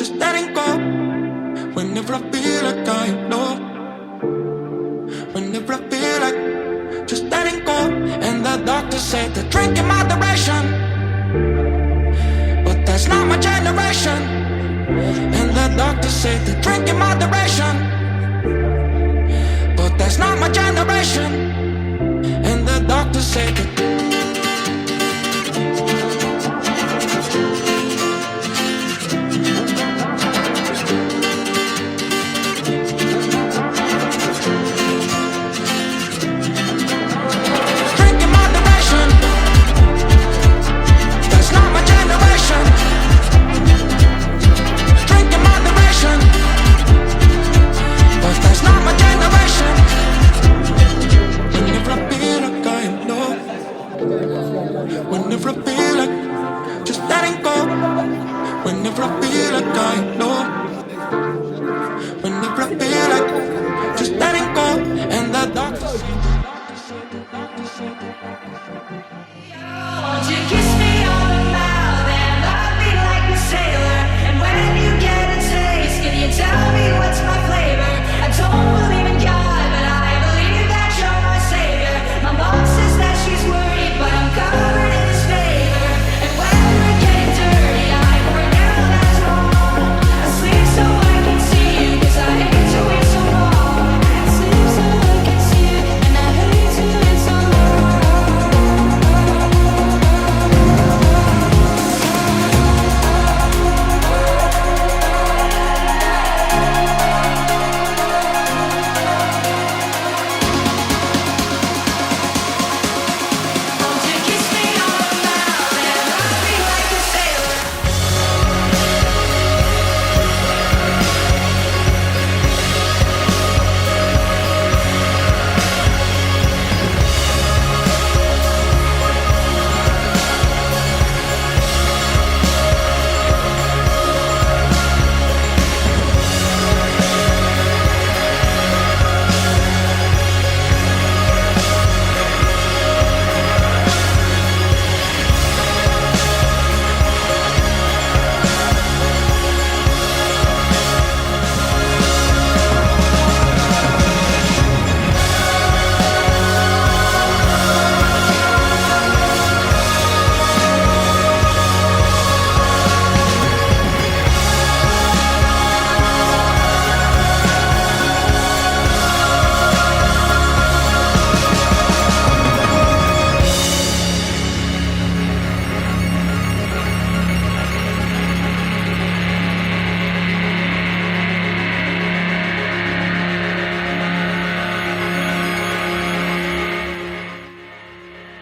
just letting go. Whenever I feel like I know, whenever I feel like just letting go. And the doctor said to drink in moderation, but that's not my generation. And the doctor said to drink in moderation, but that's not my generation. And the doctor said to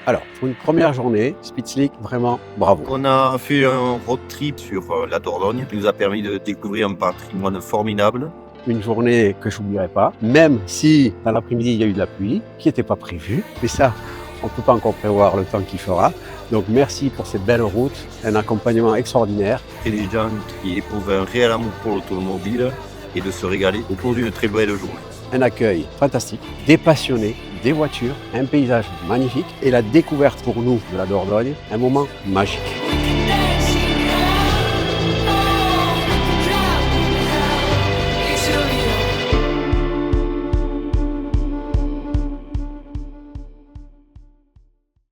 Alors, pour une première journée, SpeedSleek, vraiment bravo. On a fait un road trip sur la Dordogne qui nous a permis de découvrir un patrimoine formidable. Une journée que je n'oublierai pas, même si dans l'après-midi il y a eu de la pluie, qui n'était pas prévue. Mais ça, on ne peut pas encore prévoir le temps qu'il fera. Donc merci pour cette belle route, un accompagnement extraordinaire. Et les gens qui éprouvent un réel amour pour l'automobile et de se régaler au cours d'une très belle journée. Un accueil fantastique, des passionnés, des voitures, un paysage magnifique et la découverte pour nous de la Dordogne, un moment magique.